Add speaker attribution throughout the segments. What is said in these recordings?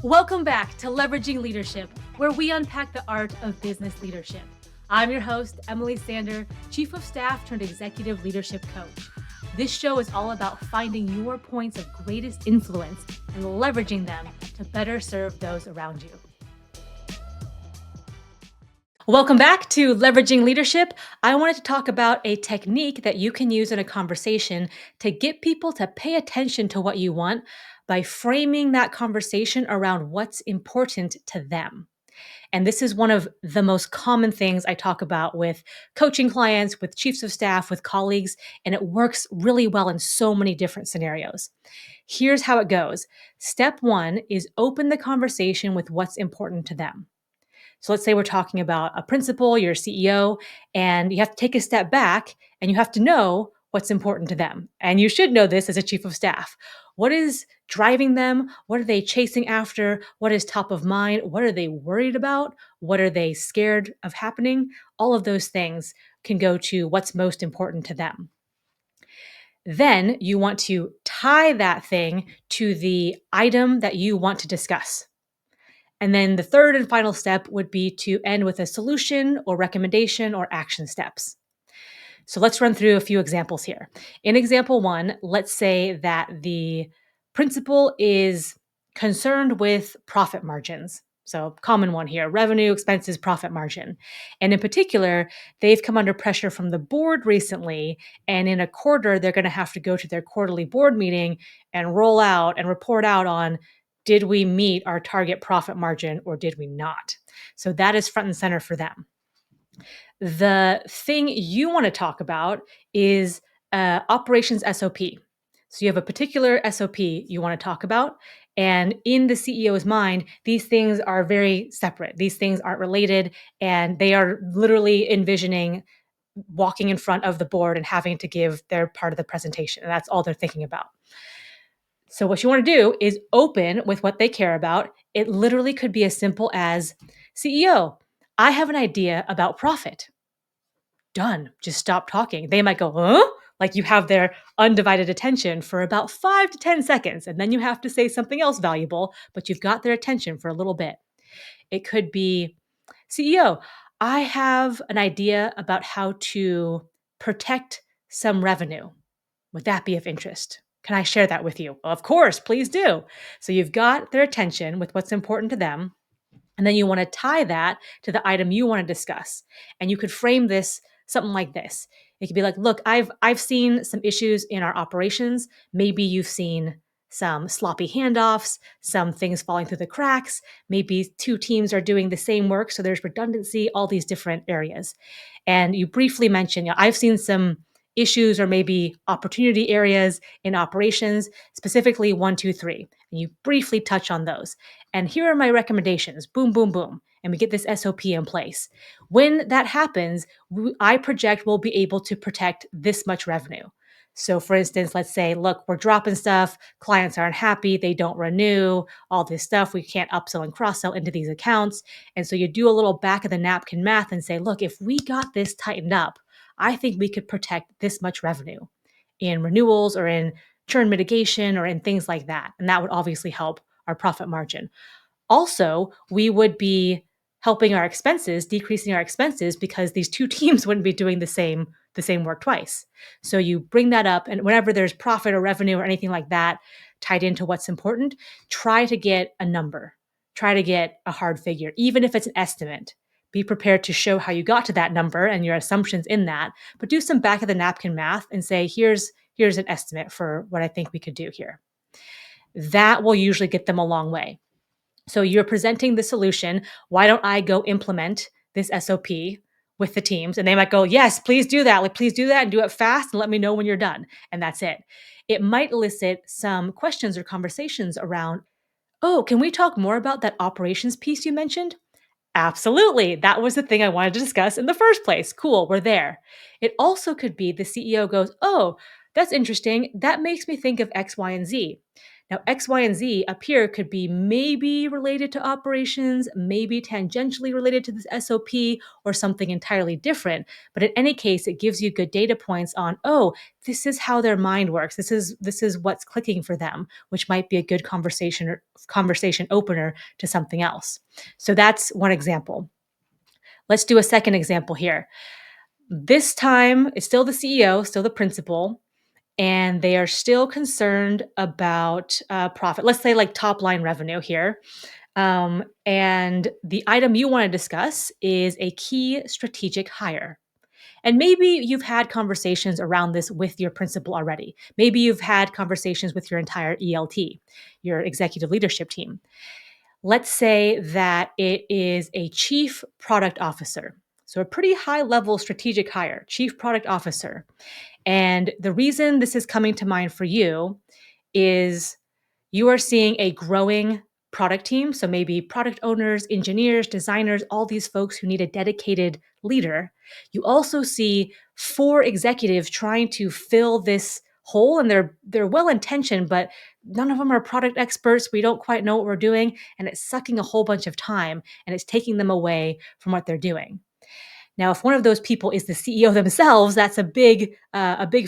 Speaker 1: Welcome back to Leveraging Leadership, where we unpack the art of business leadership. I'm your host, Emily Sander, Chief of Staff turned Executive Leadership Coach. This show is all about finding your points of greatest influence and leveraging them to better serve those around you. Welcome back to Leveraging Leadership. I wanted to talk about a technique that you can use in a conversation to get people to pay attention to what you want by framing that conversation around what's important to them. And this is one of the most common things I talk about with coaching clients, with chiefs of staff, with colleagues, and it works really well in so many different scenarios. Here's how it goes. Step one is open the conversation with what's important to them. So let's say we're talking about a principal, you're a CEO, and you have to take a step back and you have to know what's important to them. And you should know this as a chief of staff. What is driving them? What are they chasing after? What is top of mind? What are they worried about? What are they scared of happening? All of those things can go to what's most important to them. Then you want to tie that thing to the item that you want to discuss. And then the third and final step would be to end with a solution or recommendation or action steps. So let's run through a few examples here. In example one, let's say that the principal is concerned with profit margins. So common one here, revenue, expenses, profit margin. And in particular, they've come under pressure from the board recently. And in a quarter, they're going to have to go to their quarterly board meeting and roll out and report out on, did we meet our target profit margin or did we not? So that is front and center for them. The thing you want to talk about is Operations SOP. So you have a particular SOP you want to talk about. And in the CEO's mind, these things are very separate. These things aren't related. And they are literally envisioning walking in front of the board and having to give their part of the presentation. And that's all they're thinking about. So what you want to do is open with what they care about. It literally could be as simple as, CEO, I have an idea about profit. Done. Just stop talking. They might go, huh? Like you have their undivided attention for about 5 to 10 seconds, and then you have to say something else valuable, but you've got their attention for a little bit. It could be, CEO, I have an idea about how to protect some revenue. Would that be of interest? Can I share that with you? Of course, please do. So you've got their attention with what's important to them. And then you want to tie that to the item you want to discuss. And you could frame this something like this. It could be like, look, I've seen some issues in our operations. Maybe you've seen some sloppy handoffs, some things falling through the cracks. Maybe two teams are doing the same work, so there's redundancy, all these different areas. And you briefly mentioned, I've seen some issues or maybe opportunity areas in operations, specifically 1, 2, 3. And you briefly touch on those. And here are my recommendations. Boom, boom, boom. And we get this SOP in place. When that happens, I project we'll be able to protect this much revenue. So for instance, let's say, look, we're dropping stuff. Clients aren't happy. They don't renew, all this stuff. We can't upsell and cross-sell into these accounts. And so you do a little back of the napkin math and say, look, if we got this tightened up, I think we could protect this much revenue in renewals or in churn mitigation or in things like that. And that would obviously help our profit margin. Also, we would be helping our expenses, decreasing our expenses because these two teams wouldn't be doing the same work twice. So you bring that up, and whenever there's profit or revenue or anything like that tied into what's important, try to get a number. Try to get a hard figure, even if it's an estimate. Be prepared to show how you got to that number and your assumptions in that, but do some back of the napkin math and say, here's an estimate for what I think we could do here. That will usually get them a long way. So you're presenting the solution. Why don't I go implement this SOP with the teams? And they might go, yes, please do that. Like, please do that and do it fast and let me know when you're done. And that's it. It might elicit some questions or conversations around, oh, can we talk more about that operations piece you mentioned? Absolutely. That was the thing I wanted to discuss in the first place. Cool, we're there. It also could be the CEO goes, oh, that's interesting. That makes me think of X, Y, and Z. Now, X, Y, and Z up here could be maybe related to operations, maybe tangentially related to this SOP, or something entirely different. But in any case, it gives you good data points on, oh, this is how their mind works. This is what's clicking for them, which might be a good conversation opener to something else. So that's one example. Let's do a second example here. This time, it's still the CEO, still the principal, and they are still concerned about profit. Let's say like top line revenue here. And the item you want to discuss is a key strategic hire. And maybe you've had conversations around this with your principal already. Maybe you've had conversations with your entire ELT, your executive leadership team. Let's say that it is a chief product officer. So, a pretty high level strategic hire, chief product officer. And the reason this is coming to mind for you is you are seeing a growing product team. So maybe product owners, engineers, designers, all these folks who need a dedicated leader. You also see four executives trying to fill this hole, and they're well intentioned, but none of them are product experts. We don't quite know what we're doing, and it's sucking a whole bunch of time and it's taking them away from what they're doing. Now, if one of those people is the CEO themselves, that's a big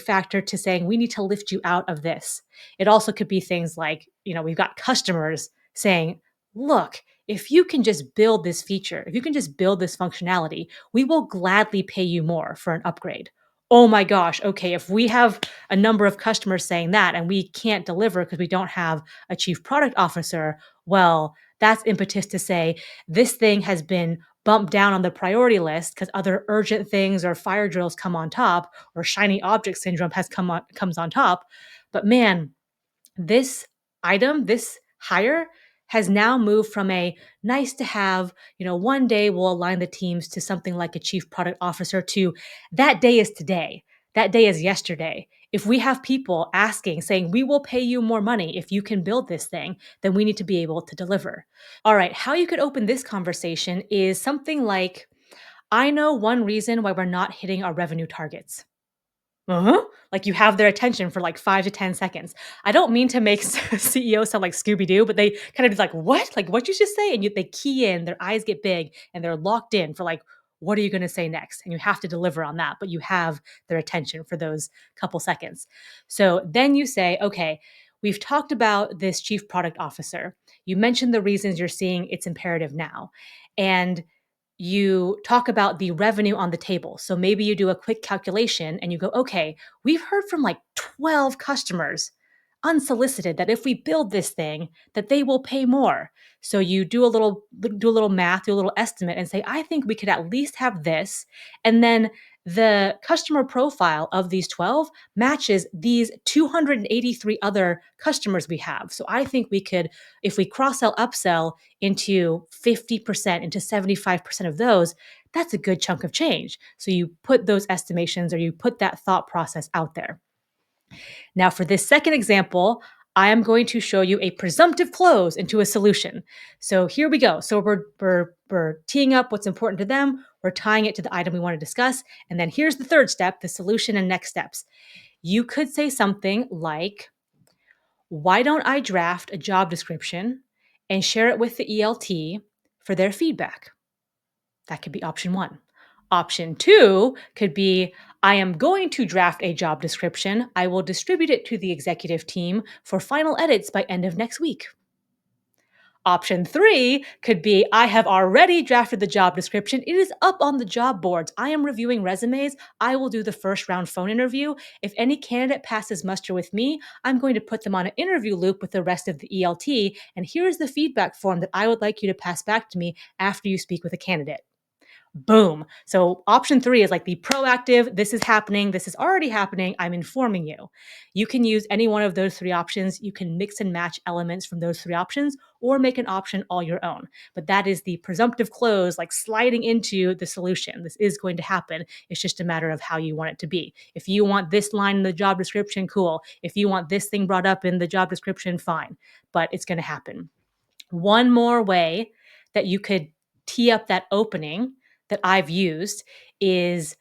Speaker 1: factor to saying we need to lift you out of this. It also could be things like, we've got customers saying, "Look, if you can just build this feature, if you can just build this functionality, we will gladly pay you more for an upgrade." Oh my gosh, okay, if we have a number of customers saying that and we can't deliver because we don't have a chief product officer, well, that's impetus to say this thing has been bumped down on the priority list because other urgent things or fire drills come on top, or shiny object syndrome comes on top. But man, this item, this hire has now moved from a nice to have, one day we'll align the teams to something like a chief product officer to that day is today. That day is yesterday. If we have people asking, saying, we will pay you more money if you can build this thing, then we need to be able to deliver. All right, how you could open this conversation is something like, I know one reason why we're not hitting our revenue targets. Uh-huh. Like you have their attention for like 5 to 10 seconds. I don't mean to make CEOs sound like Scooby Doo, but they kind of be like, "What? Like what you just say?" And they key in, their eyes get big, and they're locked in for like, "What are you going to say next?" And you have to deliver on that, but you have their attention for those couple seconds. So then you say, "Okay, we've talked about this chief product officer. You mentioned the reasons you're seeing it's imperative now." And you talk about the revenue on the table. So maybe you do a quick calculation and you go, okay, we've heard from like 12 customers unsolicited that if we build this thing that they will pay more. So you do a little math, do a little estimate and say, I think we could at least have this. And then the customer profile of these 12 matches these 283 other customers we have. So I think we could, if we cross sell, upsell into 50%, into 75% of those, that's a good chunk of change. So you put those estimations or you put that thought process out there. Now, for this second example, I am going to show you a presumptive close into a solution. So here we go. So we're teeing up what's important to them. We're tying it to the item we want to discuss. And then here's the third step, the solution and next steps. You could say something like, why don't I draft a job description and share it with the ELT for their feedback? That could be option one. Option two could be, I am going to draft a job description. I will distribute it to the executive team for final edits by end of next week. Option three could be, I have already drafted the job description. It is up on the job boards. I am reviewing resumes. I will do the first round phone interview. If any candidate passes muster with me, I'm going to put them on an interview loop with the rest of the ELT. And here is the feedback form that I would like you to pass back to me after you speak with a candidate. Boom. So option three is like the proactive, this is happening, this is already happening, I'm informing you. You can use any one of those three options. You can mix and match elements from those three options or make an option all your own. But that is the presumptive close, like sliding into the solution. This is going to happen. It's just a matter of how you want it to be. If you want this line in the job description, cool. If you want this thing brought up in the job description, fine. But it's going to happen. One more way that you could tee up that opening that I've used is,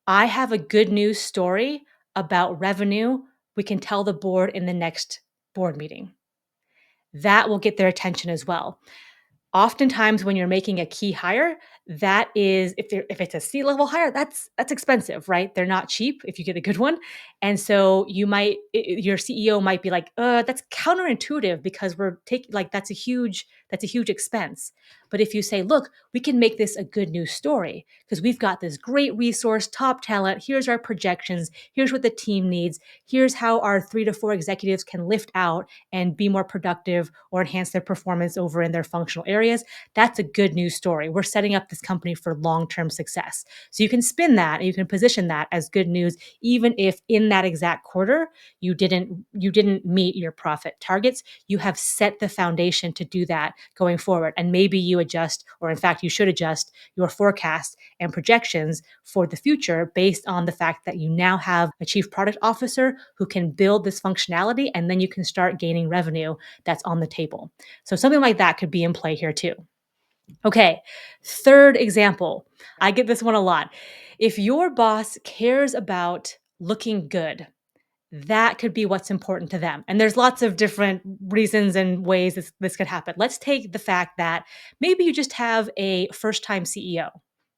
Speaker 1: I have a good news story about revenue we can tell the board in the next board meeting. That will get their attention as well. Oftentimes when you're making a key hire, that is if it's a C-level hire, that's expensive, right? They're not cheap if you get a good one. And so you might your CEO might be like, that's counterintuitive because we're taking like that's a huge expense." But if you say, "Look, we can make this a good news story because we've got this great resource, top talent, here's our projections, here's what the team needs, here's how our 3 to 4 executives can lift out and be more productive or enhance their performance over in their functional areas." That's a good news story. We're setting up this company for long-term success. So you can spin that and you can position that as good news, even if in that exact quarter you didn't meet your profit targets. You have set the foundation to do that going forward. And maybe you adjust, or in fact, you should adjust your forecast and projections for the future based on the fact that you now have a chief product officer who can build this functionality, and then you can start gaining revenue that's on the table. So something like that could be in play here too. Okay, third example. I get this one a lot. If your boss cares about looking good, that could be what's important to them. And there's lots of different reasons and ways this could happen. Let's take the fact that maybe you just have a first time CEO.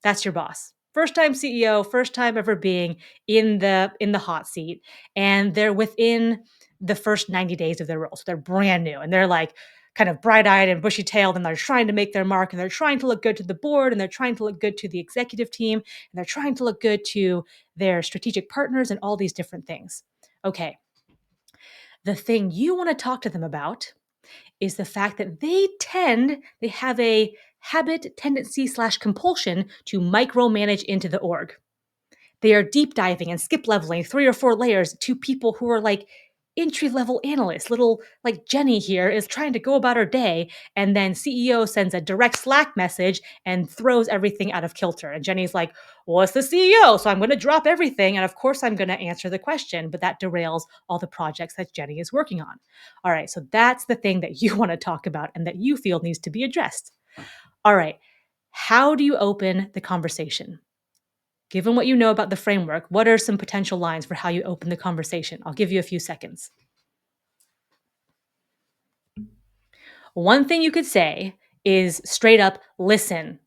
Speaker 1: That's your boss. First time CEO, first time ever being in the hot seat, and they're within the first 90 days of their role. So they're brand new and they're like kind of bright-eyed and bushy-tailed, and they're trying to make their mark, and they're trying to look good to the board, and they're trying to look good to the executive team, and they're trying to look good to their strategic partners and all these different things. Okay, the thing you want to talk to them about is the fact that they have a habit, tendency slash compulsion to micromanage into the org. They are deep diving and skip leveling 3 or 4 layers to people who are like entry level analysts. Little like Jenny here is trying to go about her day, and then CEO sends a direct Slack message and throws everything out of kilter. And Jenny's like, "Well, it's the CEO, so I'm going to drop everything. And of course, I'm going to answer the question," but that derails all the projects that Jenny is working on. All right, so that's the thing that you want to talk about and that you feel needs to be addressed. All right, how do you open the conversation? Given what you know about the framework, what are some potential lines for how you open the conversation? I'll give you a few seconds. One thing you could say is straight up, "Listen,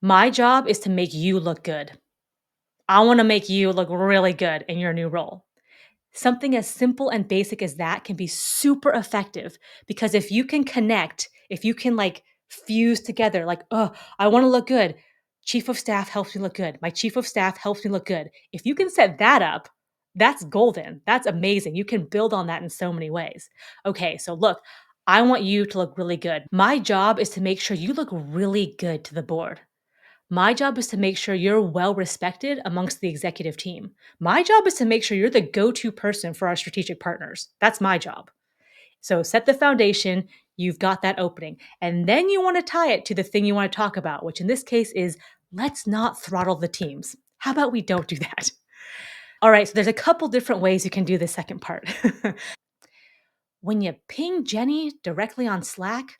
Speaker 1: my job is to make you look good. I want to make you look really good in your new role." Something as simple and basic as that can be super effective because if you can connect, if you can like fuse together, like, "Oh, I want to look good. Chief of staff helps me look good. My chief of staff helps me look good." If you can set that up, that's golden. That's amazing. You can build on that in so many ways. Okay, so look, I want you to look really good. My job is to make sure you look really good to the board. My job is to make sure you're well respected amongst the executive team. My job is to make sure you're the go to person for our strategic partners. That's my job. So set the foundation. You've got that opening. And then you want to tie it to the thing you want to talk about, which in this case is let's not throttle the teams. How about we don't do that? All right. So there's a couple different ways you can do the second part. When you ping Jenny directly on Slack,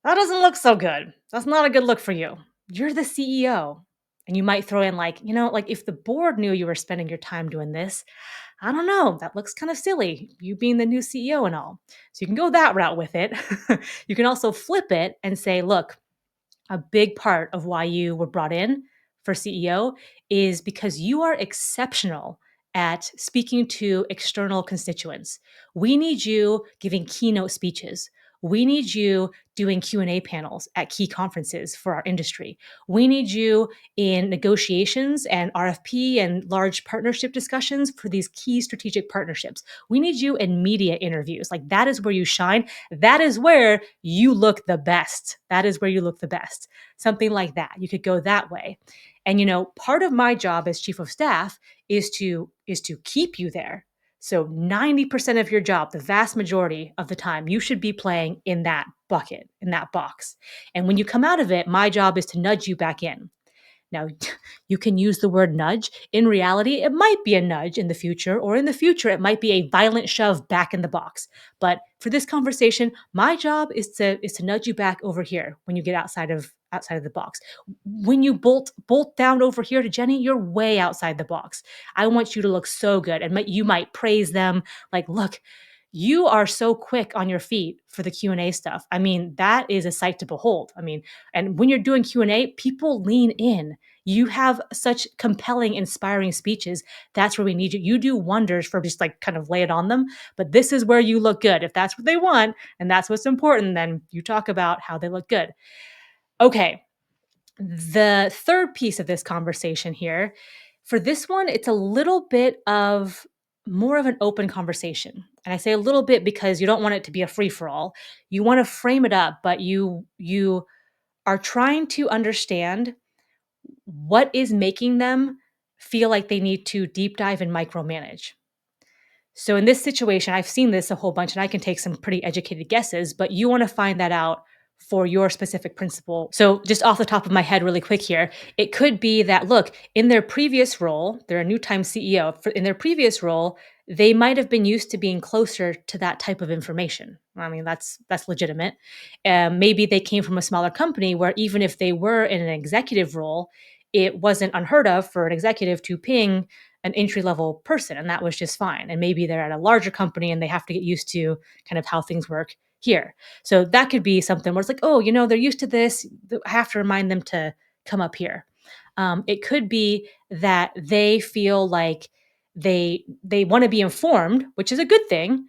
Speaker 1: that doesn't look so good. That's not a good look for you. You're the CEO. And you might throw in, like, like if the board knew you were spending your time doing this, I don't know, that looks kind of silly, you being the new CEO and all. So you can go that route with it. You can also flip it and say, look, a big part of why you were brought in for CEO is because you are exceptional at speaking to external constituents. We need you giving keynote speeches. We need you doing Q&A panels at key conferences for our industry. We need you in negotiations and RFP and large partnership discussions for these key strategic partnerships. We need you in media interviews. Like that is where you shine. That is where you look the best. That is where you look the best. Something like that. You could go that way. And part of my job as chief of staff is to keep you there. So 90% of your job, the vast majority of the time, you should be playing in that bucket, in that box. And when you come out of it, my job is to nudge you back in. Now, you can use the word nudge. In reality, it might be a nudge in the future, or in the future, it might be a violent shove back in the box. But for this conversation, my job is to nudge you back over here when you get outside of the box. When you bolt down over here to Jenny, you're way outside the box. I want you to look so good, and you might praise them like, "Look, you are so quick on your feet for the Q&A stuff. I mean, that is a sight to behold. I mean, and when you're doing Q&A, people lean in. You have such compelling, inspiring speeches. That's where we need you. You do wonders for just like kind of lay it on them. But this is where you look good. If that's what they want and that's what's important, then you talk about how they look good. Okay. The third piece of this conversation here, for this one, it's a little bit of more of an open conversation. And I say a little bit because you don't want it to be a free for all. You want to frame it up, but you are trying to understand what is making them feel like they need to deep dive and micromanage. So in this situation, I've seen this a whole bunch and I can take some pretty educated guesses, but you want to find that out for your specific principal. So just off the top of my head really quick here, it could be that look, in their previous role, they're a new time CEO. In their previous role, they might have been used to being closer to that type of information. I mean, that's legitimate. Maybe they came from a smaller company where even if they were in an executive role, it wasn't unheard of for an executive to ping an entry level person, and that was just fine. And maybe they're at a larger company and they have to get used to kind of how things work here. So that could be something where it's like, oh, they're used to this. I have to remind them to come up here. It could be that they feel like they want to be informed, which is a good thing,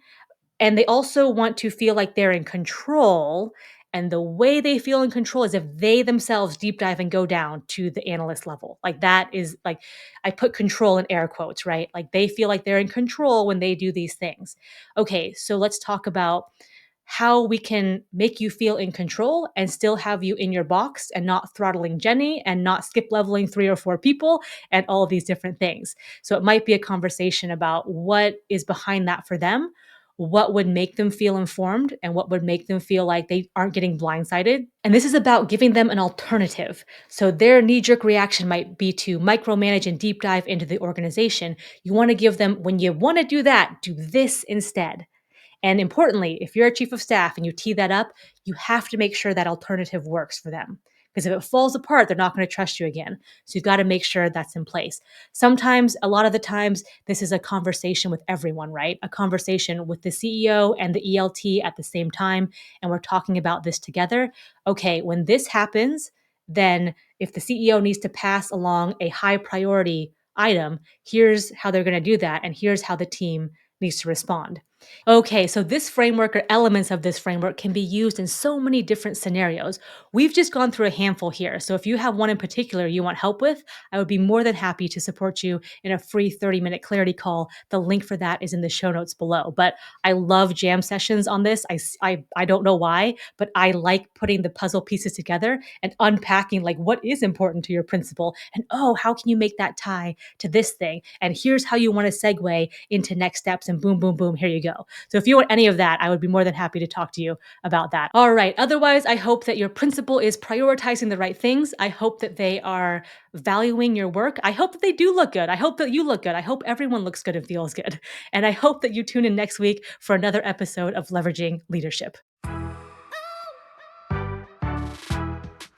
Speaker 1: and they also want to feel like they're in control. And the way they feel in control is if they themselves deep dive and go down to the analyst level. Like that is like, I put control in air quotes, right? Like they feel like they're in control when they do these things. Okay, so let's talk about how we can make you feel in control and still have you in your box and not throttling Jenny and not skip leveling 3 or 4 people and all of these different things. So it might be a conversation about what is behind that for them, what would make them feel informed, and what would make them feel like they aren't getting blindsided. And this is about giving them an alternative. So their knee-jerk reaction might be to micromanage and deep dive into the organization. You want to give them, when you want to do that, do this instead. And importantly, if you're a chief of staff and you tee that up, you have to make sure that alternative works for them. Because if it falls apart, they're not going to trust you again. So you've got to make sure that's in place. Sometimes, a lot of the times, this is a conversation with everyone, right? A conversation with the CEO and the ELT at the same time. And we're talking about this together. Okay, when this happens, then if the CEO needs to pass along a high priority item, here's how they're going to do that. And here's how the team needs to respond. Okay, so this framework or elements of this framework can be used in so many different scenarios. We've just gone through a handful here. So if you have one in particular you want help with, I would be more than happy to support you in a free 30-minute clarity call. The link for that is in the show notes below. But I love jam sessions on this. I don't know why, but I like putting the puzzle pieces together and unpacking like what is important to your principal and oh, how can you make that tie to this thing? And here's how you want to segue into next steps and boom, boom, boom, here you go. So if you want any of that, I would be more than happy to talk to you about that. All right. Otherwise, I hope that your principal is prioritizing the right things. I hope that they are valuing your work. I hope that they do look good. I hope that you look good. I hope everyone looks good and feels good. And I hope that you tune in next week for another episode of Leveraging Leadership.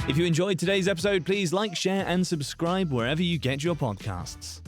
Speaker 2: If you enjoyed today's episode, please like, share, and subscribe wherever you get your podcasts.